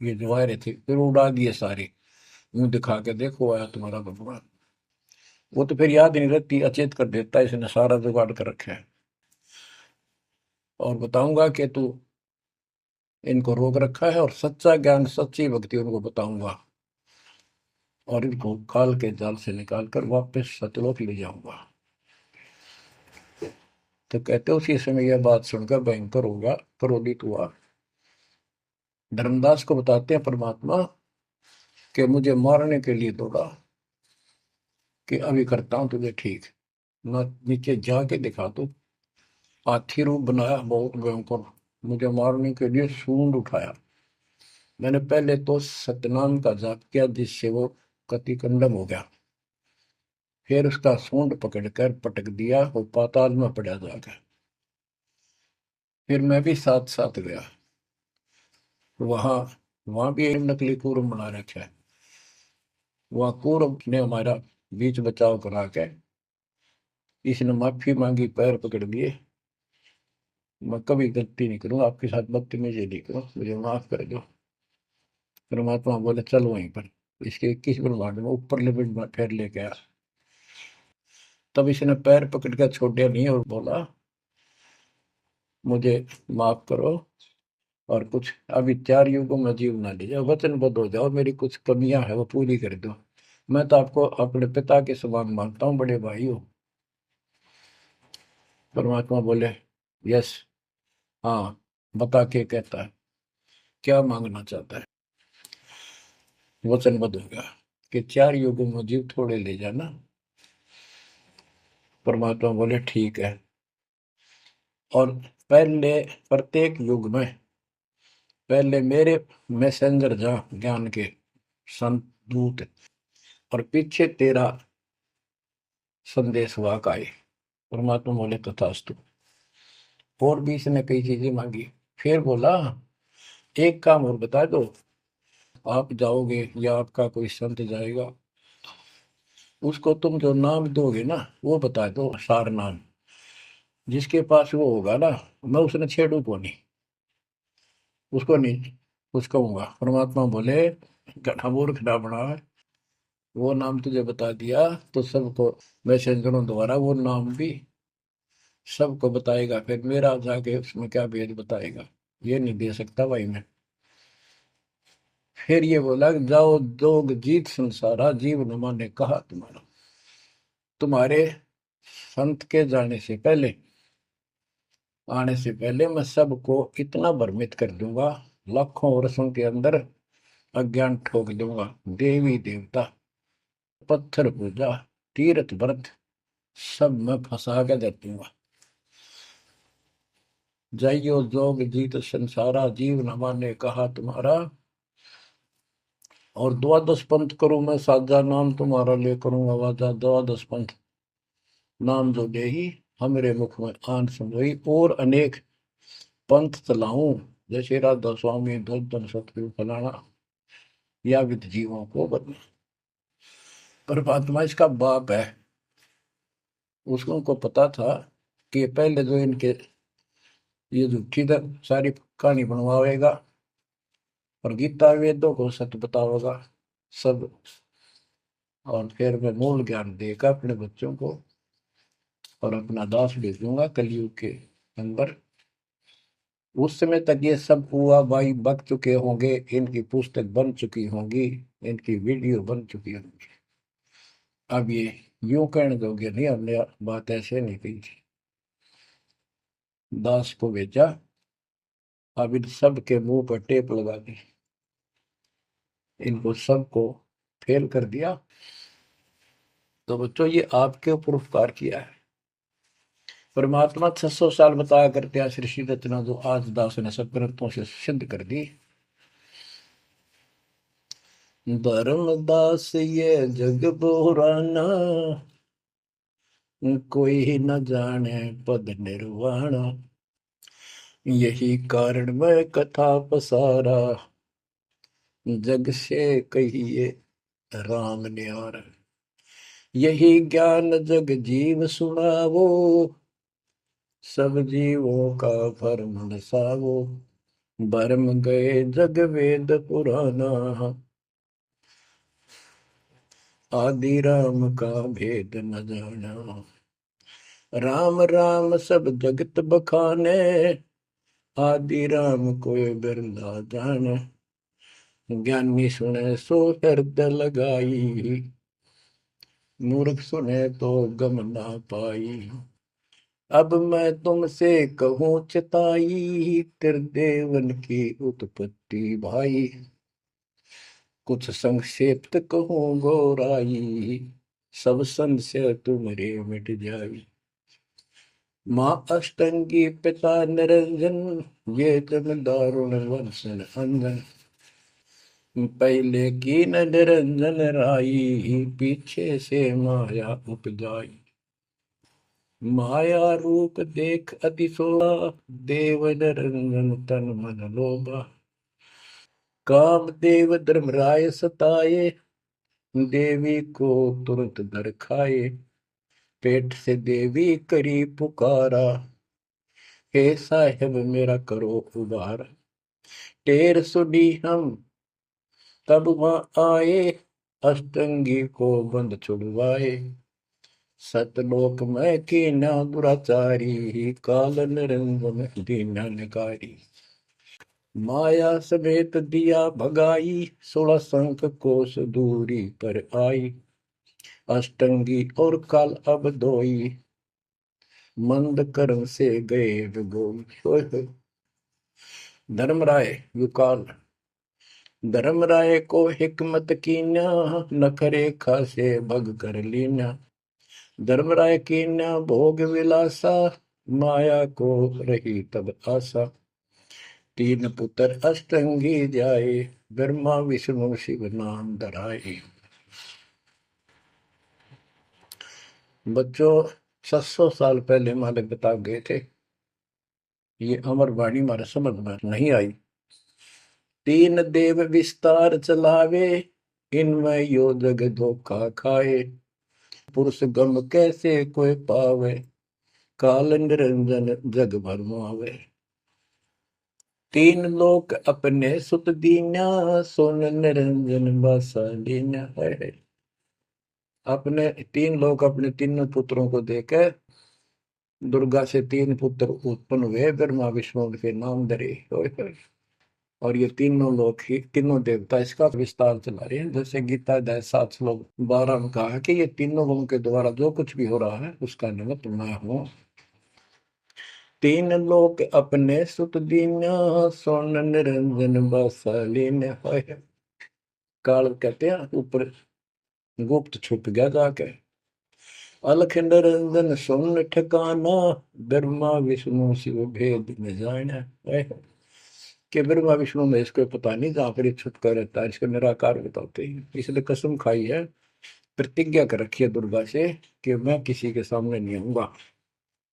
Speaker 1: ये जो आ रहे थे फिर उड़ा दिए सारे, यूं दिखा के देखो आया तुम्हारा भगवान। वो तो फिर याद नहीं रहती, अचेत कर देता है, इसने सारा जुगाड़ कर रखा है। और बताऊंगा कि तू इनको रोक रखा है, और सच्चा ज्ञान सच्ची भक्ति उनको बताऊंगा, और इनको काल के जाल से निकाल कर वापस सतलोक ले जाऊंगा। तो कहते उसी समय यह बात सुनकर भयंकर होगा, क्रोधित हुआ। धर्मदास को बताते हैं परमात्मा कि मुझे मारने के लिए दौड़ा, कि अभी करता हूं तुझे ठीक, न नीचे जाके दिखा दो। हाथी रूप बनाया बहुत भयंकर, मुझे मारने के लिए सूंड उठाया। मैंने पहले तो सतनाम का जाप किया जिससे वो कति कंडम हो गया, फिर उसका सूंड पकड़कर पटक दिया, वो पाताल में पड़ा जाकर। फिर मैं भी साथ साथ गया, वहां वहां भी एक नकली कूर्म बना रखा है, वहां कूर्म ने हमारा बीच बचाव करा के इसने माफी मांगी, पैर पकड़ लिए, मैं कभी गलती नहीं करूँ आपके साथ, बदतमीजी नहीं करूँ, मुझे माफ कर दो। परमात्मा बोले चल वहीं पर इसके 21 ब्रह्मांड में ऊपर लिमिट में फिर लेके आया। तब इसने पैर पकड़ कर छोड़े नहीं और बोला मुझे माफ करो, और कुछ अभी 4 युगों में जीवना लीजिए, वचनबद्ध हो जाओ, मेरी कुछ कमियां है वो पूरी कर दो। मैं तो आपको अपने पिता के समान मानता हूँ, बड़े भाई हो। परमात्मा बोले यस, हाँ, बता के कहता है क्या मांगना चाहता है। वचनबद्ध हो गया कि 4 युगों में जीव थोड़े ले जाना। परमात्मा बोले ठीक है। और पहले प्रत्येक युग में पहले मेरे मैसेंजर जा ज्ञान के संत दूत, और पीछे तेरा संदेश वाहक आए। परमात्मा बोले तथास्तु। और भी इसने कई चीजें मांगी। फिर बोला एक काम और बता दो, आप जाओगे या आपका कोई संत जाएगा, उसको तुम जो नाम दोगे ना वो बता दो, सार नाम। जिसके पास वो होगा ना, मैं उसने छेड़ू को नहीं, उसको नहीं कुछ कहूंगा। परमात्मा बोले गधा मूर्ख ना बना, वो नाम तुझे बता दिया तो सबको मैसेंजरों द्वारा वो नाम भी सबको बताएगा, फिर मेरा जाके उसमें क्या भेद बताएगा, ये नहीं दे सकता भाई मैं। फिर ये बोला कि जाओ जोग जीत संसारा, जीव न माने कहा तुम्हारा। तुम्हारे संत के जाने से पहले, आने से पहले मैं सबको इतना भ्रमित कर दूंगा, लाखों वर्षों के अंदर अज्ञान ठोक दूंगा। देवी देवता, पत्थर पूजा, तीर्थ व्रत सब मैं फंसा के दे दूंगा। जाइयो जोग जीत संसारा, जीव न माने कहा तुम्हारा। और द्वादश पंथ करूं मैं साजा, नाम तुम्हारा ले करूं आवाजा। द्वादश पंथ नाम जो दे ही हमरे मुख में आन समोई, और अनेक पंथ चलाऊं, जैसे राधा स्वामी धन सतगुरु फलाना, या विद जीवों को बदले। परमात्मा इसका बाप है। उसको को पता था कि पहले जो इनके ये झूठी सारी कहानी बनवाएगा और गीता वेदों को सत्य बताओगा सब, और फिर मैं मूल ज्ञान देगा अपने बच्चों को, और अपना दास भेजूंगा कलयुग के अंदर। उस समय तक ये सब हुआ भाई बक चुके होंगे, इनकी पुस्तक बन चुकी होंगी, इनकी वीडियो बन चुकी होंगी। अब ये यूं कहने दोगे नहीं, हमने बात ऐसे नहीं कही थी। दास को भेजा, अब इन सब के मुंह पर टेप लगा दी, इनको सबको फेल कर दिया। तो बच्चों ये आपके ऊपर उपकार किया है। परमात्मा 600 साल बताया करते हैं सृष्टि रचना, जो आज दास ने सब ग्रंथों से सिद्ध कर दी। धर्मदास ये जग बोराना, कोई न जाने पद निर्वाणा। यही कारण मैं कथा पसारा, जग से कहिए राम न्यारा। यही ज्ञान जग जीव सुनावो, सब जीवों का भरम सावो। भरम गए जग वेद पुराना, आदि राम का भेद न जाना। राम राम सब जगत बखाने, आदि राम कोई बिरला जाने। ज्ञानी सुने सो हृदय लगाई, मूर्ख सुने तो गम ना पाई। अब मैं तुमसे कहूँ चिताई, त्रिदेवन की उत्पत्ति भाई। कुछ संक्षेप्त कहूँ गौराई, सब संशय तुमरे मिट जाई। माँ अष्टंगी पिता निरंजन, ये जम दारुण वंशन अंजन। पहले की न निरंजन राई, पीछे से माया उपजाई। माया रूप देख अतिशोभा, देव निरंजन तन मन लोभा। काम देव धर्मराय सताए, देवी को तुरंत दर खाए। पेट से देवी करी पुकारा, हे साहेब मेरा करो उबार। टेर सुनी हम तब वहां आए, अष्टंगी को बंद छुड़वाए। सतलोक में कीना दुराचारी, काल निरंजन दीना निकारी। माया समेत दिया भगाई, 16 संख कोस दूरी पर आई। अष्टंगी और काल अब दोई, मंद कर्म से गए विगोई। होय होय। धर्मराय युकाल, धर्मराय को हिकमत कीन्या, नखरे खासे भग कर लीन्या। धर्मराय कीन्या भोग विलासा, माया को रही तब आशा। तीन पुत्र अष्टंगी जाए, ब्रह्मा विष्णु शिव नाम धराए। बच्चों 700 साल पहले हमारे बता गए थे, ये अमर वाणी हमारे समझ में नहीं आई। तीन देव विस्तार चलावे, इनमें यो जग धोखा खाए। पुरुष गम कैसे कोई पावे, काल निरंजन जग भरमावे। तीन लोक अपने सुत दीन्या, सोन निरंजन बसा लीन्या है। अपने तीन लोग अपने तीनों पुत्रों को देकर दुर्गा से तीन पुत्र उत्पन्न हुए, ब्रह्मा विष्णु के नाम धरे। और ये तीनों लोग ही तीनों देवता इसका विस्तार चला रहे हैं। जैसे गीता अध्याय 7 श्लोक 12 में कहा कि ये तीनों लोगों के द्वारा जो कुछ भी हो रहा है उसका निमित्त मैं हूं। तीन लोग अपने सुत दीन्या, सोन निरंजन बसा लीन्या है। काल कहते हैं ऊपर गुप्त छुप गया जाके। अलख निरंजन सुन ठिकाना, ब्रह्मा विष्णु शिव भेद न जाना। कि ब्रह्मा विष्णु में इसको पता नहीं, जहां पर छुप कर रहता है इसको निराकार बताते हैं। इसलिए कसम खाई है, प्रतिज्ञा कर रखी है दुर्गा से कि मैं किसी के सामने नहीं आऊंगा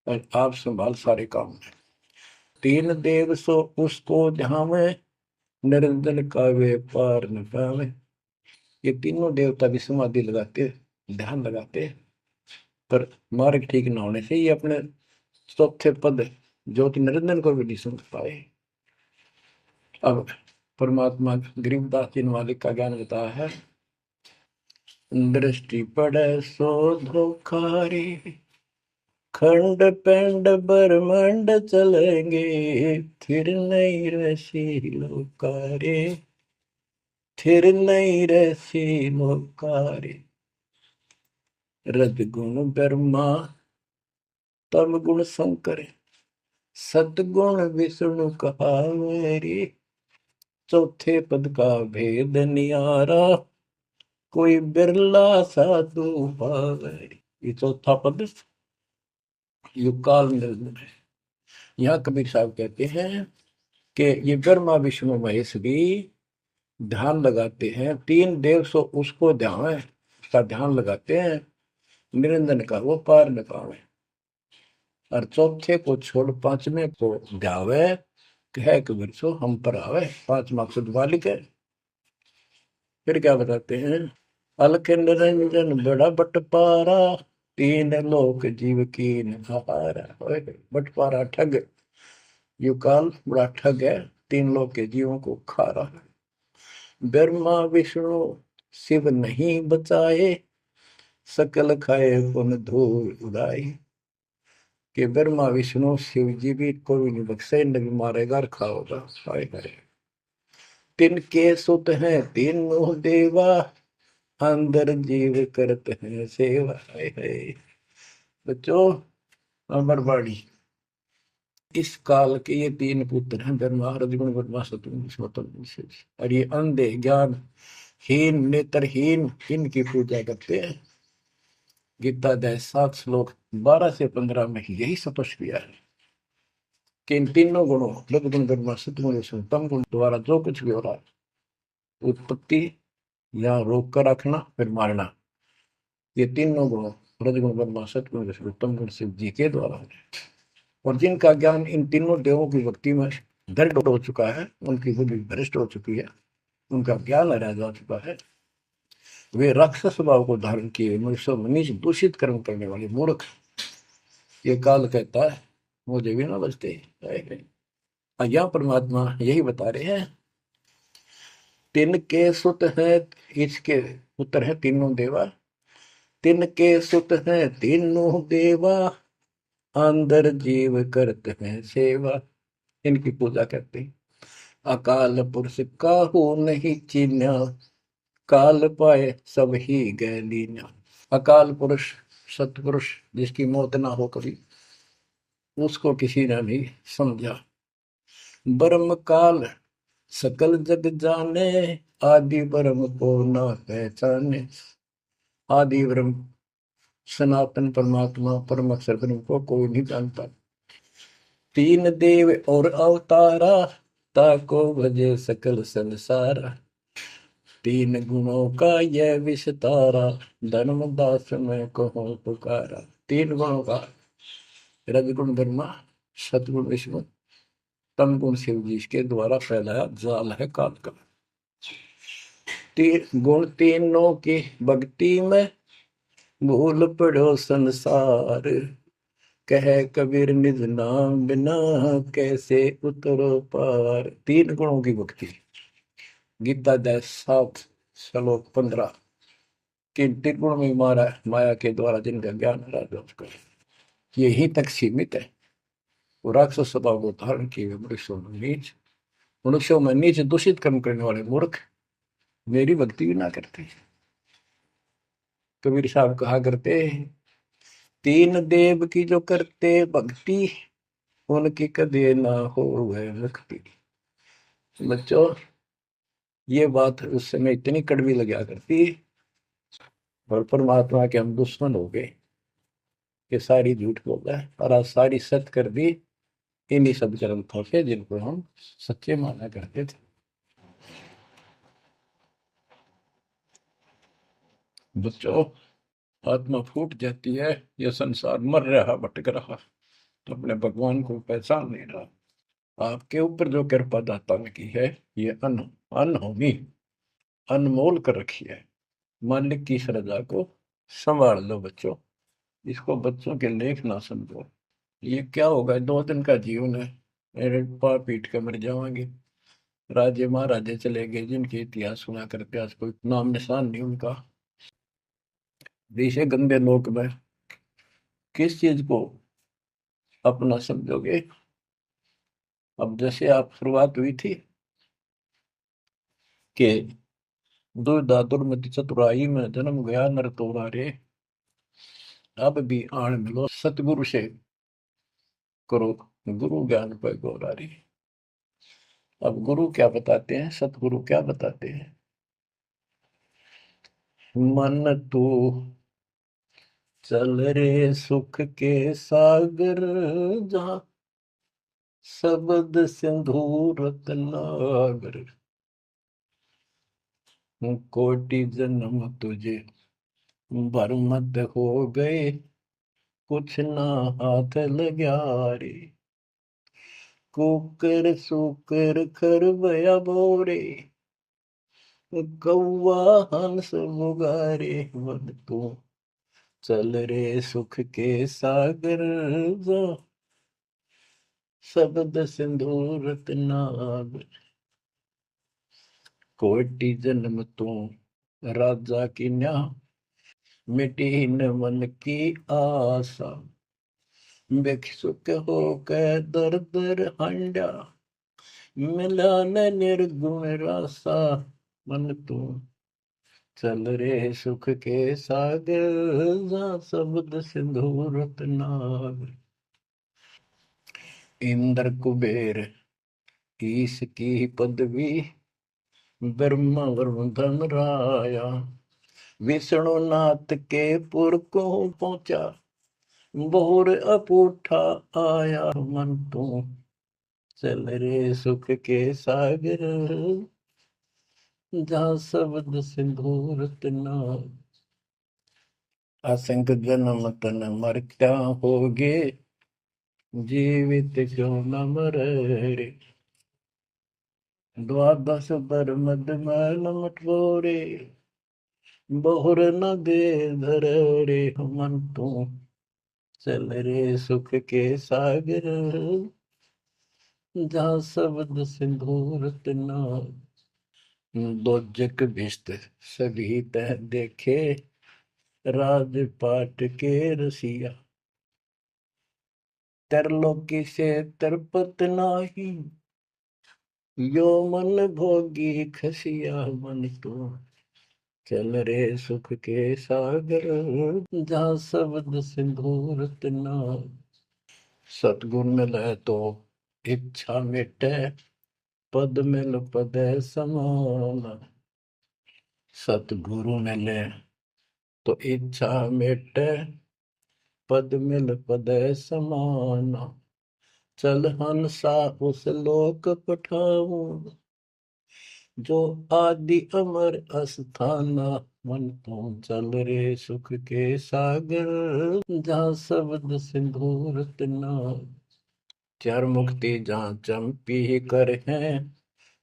Speaker 1: और आप संभाल सारे काम। तीन देव सो उसको ध्यावे, निरंजन का वे पार न पावे। ये तीनों देवता भी समाधि लगाते, ध्यान लगाते, पर मार्ग ठीक न होने से ये अपने चौथे पद ज्योति निरंजन को भी नहीं समझ पाए। अब परमात्मा गरीबदास जी मालिक का ज्ञान बताया है। दृष्टि पड़े सो धोखारी, खंड पेंड ब्रह्मांड चलेंगे, फिर नहीं रसी लोकारे, फिर नहीं रसी लोकारे। रजगुण ब्रह्मा, तम गुण शंकर, सदगुण विष्णु कहावेरी। चौथे पद का भेद नियारा, कोई बिरला साधु पावे। ये चौथा पद युगकाल निरंजन है। यहाँ कबीर साहब कहते हैं कि ये ब्रह्मा विष्णु महेश भी ध्यान लगाते हैं। तीन देव सो उसको ध्यान है, उसका ध्यान लगाते हैं, निरंजन का वो पार न पावे। और चौथे को छोड़ पांचवें को ध्यावे, कह कबीर सो हम पर आवे। पांच मकसद वालिक है। फिर क्या बताते हैं, अलख निरंजन बड़ा बटपारा, तीन लोक जीव की नहारा। बटपारा ठग, युकाल बड़ा ठग है, तीन लोक के जीवों को खा रहा है। ब्रह्मा विष्णु शिव नहीं बचाए, सकल खाए पुन धूल उड़ाई। कि ब्रह्मा विष्णु शिव जी भी कोई नहीं बख्शे, न भी मारेगा और खाओगा। हाय हाय। तिनके सुत हैं तीनों देवा, अंदर जीव करते हैं सेवा। हाय हाय। बच्चों अमरवाड़ी, इस काल के ये तीन पुत्र हैं, ब्रह्मा रजगुण ब्रह्मा सतगुण विष्णु। और ये अंधे ज्ञान हीन नेत्रहीन इनकी पूजा करते हैं। गीता अध्याय 7 श्लोक 12 से 15 में यही स्पष्ट किया है कि इन तीनों गुणों रजगुण ब्रह्मा सतगुण विष्णु तम गुण द्वारा जो कुछ भी हो रहा है, उत्पत्ति या रोक कर रखना फिर मारना, ये तीनों गुणों रजगुण ब्रह्मा सतगुण विष्णु तम गुण शिव जी के द्वारा है। और जिनका ज्ञान इन तीनों देवों की भक्ति में दृढ़ हो चुका है, उनकी बुद्धि भ्रष्ट हो चुकी है, उनका ज्ञान रह जा चुका है, वे राक्षस स्वभाव को धारण किए मनुष्य मनीष दूषित कर्म करने वाले मूर्ख, ये काल कहता है मुझे भी ना बचते। यहाँ परमात्मा यही बता रहे हैं, तिनके सुत हैं, इसके पुत्र हैं तीनों देवा, तिनके सुत हैं तीनों देवा, अंदर जीव करते हैं सेवा। इनकी पूजा करते हैं। अकाल पुरुष काहू नहीं चीन्या, काल पाए सब ही गए लीन्या। अकाल पुरुष सतपुरुष जिसकी मौत ना हो कभी, उसको किसी ने नहीं समझा। ब्रह्म काल सकल जग जाने, आदि ब्रह्म को न पहचाने। आदि ब्रह्म सनातन परमात्मा परम अक्षर ब्रह्म को कोई नहीं जानता। तीन देव और अवतारा, ताको भजे सकल संसारा। तीन गुणों का यह विस्तारा, धर्मदास में कहो पुकारा। तीन गुणों का, रजगुण ब्रह्मा, सतगुण विष्णु, तम गुण शिव जी के द्वारा फैलाया जाल है काल का। तीन गुण तीनों की भक्ति में, भूल पड़ो संसार। कह कबीर निज नाम बिना, कैसे उतरो पार। तीन गुणों की भक्ति, गीता अध्याय 7 श्लोक 15। कि त्रिगुण में मारा माया के द्वारा जिनका ज्ञान राजा उसका यही तक सीमित है। वो राक्षस स्वभाव को धारण किए हुए मनुष्यों में नीच दूषित कर्म करने वाले मूर्ख मेरी भक्ति भी ना करते। कबीर साहब कहा करते, तीन देव की जो करते भक्ति, उनकी कदे ना हो वह मुक्ति। बच्चों, ये बात उस समय इतनी कड़वी लगा करती, और परमात्मा के हम दुश्मन हो गए कि सारी झूठ बोल रहा है, और आज सारी सत्य कर दी इन्हीं सब ग्रंथों से जिनको हम सच्चे माना करते थे। बच्चों, आत्मा फूट जाती है, यह संसार मर रहा भटक रहा, तो अपने भगवान को पहचान नहीं रहा। आपके ऊपर जो कृपा दाता ने की है, ये अनहोनी अनमोल कर रखी है। मालिक की श्रद्धा को संभाल लो बच्चों, इसको बच्चों के लेख ना समझो। ये क्या होगा, 2 दिन का जीवन है, मेरे पार पीट के मर जावांगे। राजे महाराजे चले गए जिनके इतिहास सुना करते, आज कोई नाम निशान नहीं उनका। ऐसे गंदे लोक में किस चीज को अपना समझोगे। अब जैसे आप शुरुआत हुई थी कि दुर्दा दुर्मति चतुराई में जन्म गया नर तोरा रे, अब भी आण मिलो सतगुरु से करो गुरु ज्ञान पर गौरारी। अब गुरु क्या बताते हैं, सतगुरु क्या बताते हैं। मन तू चल रे सुख के सागर, जहाँ शब्द सिंधु रत्नागर। कोटि जन्म तुझे बरमद हो गए, कुछ ना हाथ लग्या रे। कुकर सुकर खरबया बोरे, कौवा हंस मुगारे। मन तू चल रे सुख के सागर, जो शब्द सिंधु रत्नागर। कोटि जन्म तू राजा की न्या, मिटी न मन की आशा। भिक्षुक होकर दर दर हंडा, मिला न निर्गुण रासा। मन तू चल रे सुख के सागर, जा शब्द सिंधु रत्नागर। इंद्र कुबेर ईश की पदवी, ब्रह्मा वरुण धनराया। विष्णु नाथ के पुर को पहुंचा, बोर अपूठा आया। मन तू चल रे सुख के सागर, जहाँ शब्द सिंधु रत्नागर। असंख जन्म तन मरता होगे, जीवित क्यों न मरे रे। द्वादश बर मद मैल मटोरे, बहुर न दे धर रे। मन तू चल रे सुख के सागर, जहाँ शब्द सिंधु रत्नागर। दोजक भिष्ट सभी तह देखे, राजपाट के रसिया। तरलोकी से तरपत नाही, यो मन भोगी खसिया। मन तो चल रे सुख के सागर, जहाँ शब्द सिंधु रत्नागर। सतगुण मिले तो इच्छा मिटे, पद मिल पद समान। सतगुरु मिले तो इच्छा मिटे, पद मिल पद समान। चल हंसा उस लोक पठाऊं, जो आदि अमर अस्थाना। मन तो चल रे सुख के सागर, जहाँ शब्द सिंदूर तना। चार मुक्ति जहाँ चंपी कर है,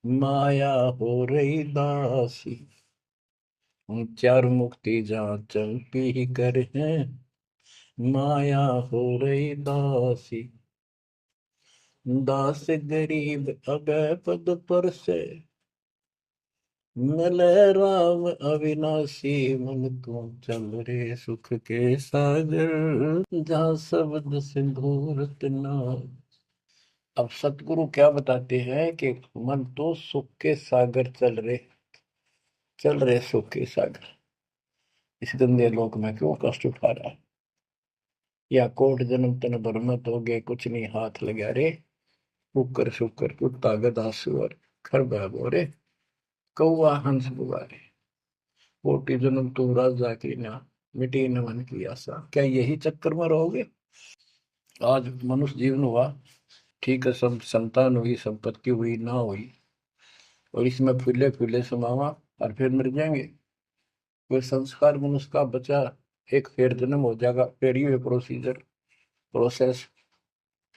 Speaker 1: माया हो रही दासी। चार मुक्ति जहाँ चंपी कर है, माया हो रही दासी। दास गरीब अगय पद पर से, मिले राम अविनाशी। मन तू चल रे सुख के सागर, जहाँ शब्द सिंदूर तना। अब सतगुरु क्या बताते हैं कि मन तो सुख के सागर चल रहे सुख के सागर। इस गंदे लोक में क्यों कष्ट उठा रहा है? या कोट जन्म तन भरमत हो गए, कुछ नहीं हाथ लगा रे। कुकर शुकर कुत्ता गधा सुअर, खरबा बोरे, कौआ हंस बुआरे। कोटि जन्म तुम राजा की ना, मिटी न मन की आशा। क्या यही चक्कर में रहोगे? आज मनुष्य जीवन हुआ, ठीक है, सब संतान हुई, संपत्ति हुई ना हुई, और इसमें फूले फूले समावा और फिर मर जाएंगे। कोई संस्कार मनुष्य का बचा, एक फिर जन्म हो जाएगा, फिर ये प्रोसेस,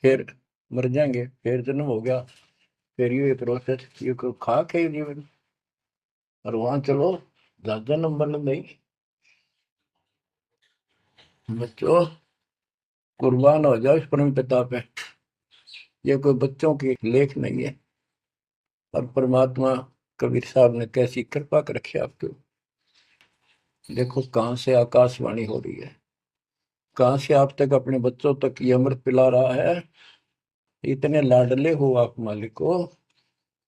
Speaker 1: फिर मर जाएंगे, फिर जन्म हो गया, फिर ये प्रोसेस। ये कोई खाक है जीवन? और वहां चलो ज्यादा नंबर नहीं। बच्चों, कुर्बान हो जाओ इस परम पिता पे। ये कोई बच्चों की लेख नहीं है। और परमात्मा कबीर साहब ने कैसी कृपा कर रखी आपके। देखो कहां से आकाशवाणी हो रही है, कहां से आप तक अपने बच्चों तक ये अमृत पिला रहा है। इतने लाडले हो आप मालिक को,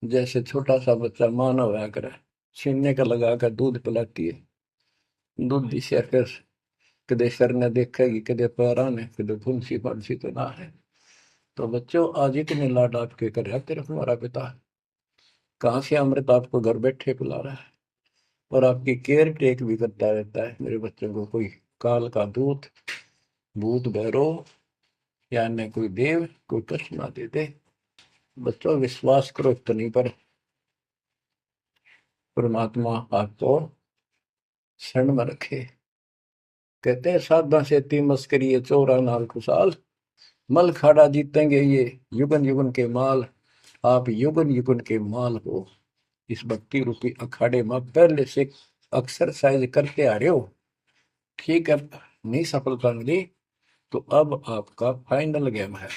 Speaker 1: जैसे छोटा सा बच्चा मानव होया करे, छीनने का लगा कर दूध पिलाती है। दूध दिशा फिर कदे सर ने देखेगी, कदे पैरा ने, कदे फुंसी फंसी तो ना है। तो बच्चों, आज इतने लाड आपके कर रहा तेरा हमारा पिता। कहाँ से अमृत आपको घर बैठे पिला रहा है, और आपकी केयर टेक भी करता रहता है मेरे बच्चों को। कोई काल का दूत, भूत भैरव या अन्य कोई देव कोई कष्ट ना दे दे। बच्चों, विश्वास करो इतनी पर, परमात्मा आपको शरण में रखे। कहते हैं साधा से ती मस्करी है, चोरा नाल खुशाल। मल खाड़ा जीतेंगे ये युगन युगन के माल। आप युगन युगन के माल हो। इस भक्ति रूपी अखाड़े में पहले से एक्सरसाइज करते आ रहे हो, ठीक है, नहीं सफलता मिली तो अब आपका फाइनल गेम है,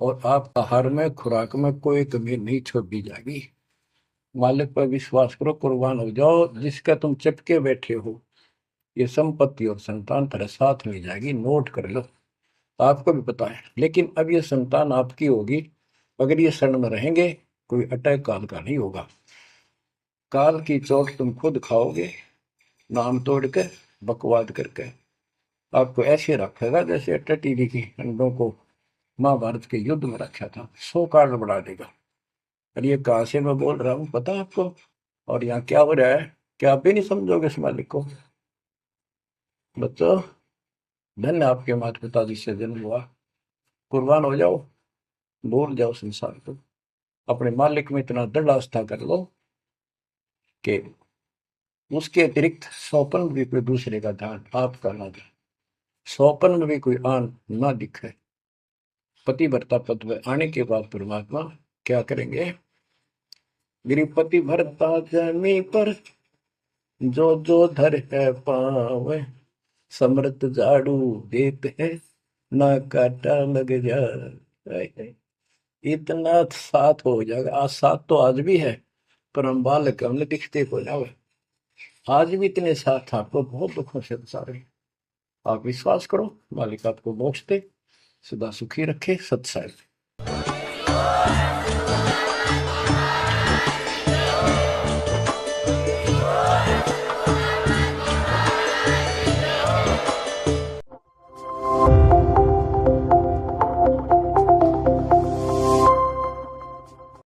Speaker 1: और आप आहार में खुराक में कोई कमी नहीं छोड़ी जाएगी। मालिक पर विश्वास करो, कुर्बान हो जाओ। जिसका तुम चिपके बैठे हो, ये संपत्ति और संतान तेरे साथ मिल जाएगी, नोट कर लो। आपको भी पता है, लेकिन अब ये संतान आपकी होगी अगर ये शरण में रहेंगे। कोई अटैक काल का नहीं होगा, काल की चोट तुम खुद खाओगे, नाम तोड़ के, बकवाद करके। आपको ऐसे रखेगा जैसे टीवी की अंडों को महाभारत के युद्ध में रखा था, 100 कार्ड बढ़ा देगा। और ये कहां से मैं बोल रहा हूँ पता है आपको? और यहाँ क्या हो रहा है, क्या आप भी नहीं समझोगे इस मालिक को? बच्चों, धन्य आपके माता पिता जिससे जन्म हुआ। कुर्बान हो जाओ, भूल जाओ संसार को, अपने मालिक में इतना दृढ़ आस्था कर लो कि उसके अतिरिक्त सौपन में भी कोई दूसरे का ध्यान आपका ना दे, सौपन में भी कोई आन ना दिखे। पतिव्रता पद में आने के बाद परमात्मा क्या करेंगे? गिरिपति भरता जमी पर, जो जो धर है पावे। समृत झाड़ू देत है, ना काटा लग जाए। इतना साथ हो जाएगा। आज साथ तो आज भी है, पर हम बालक हमने दिखते हो जाए। आज भी इतने साथ आपको बहुत दुखों से सारे। आप विश्वास करो, मालिक आपको मोक्ष दे, सदा सुखी रखे। सत्संग।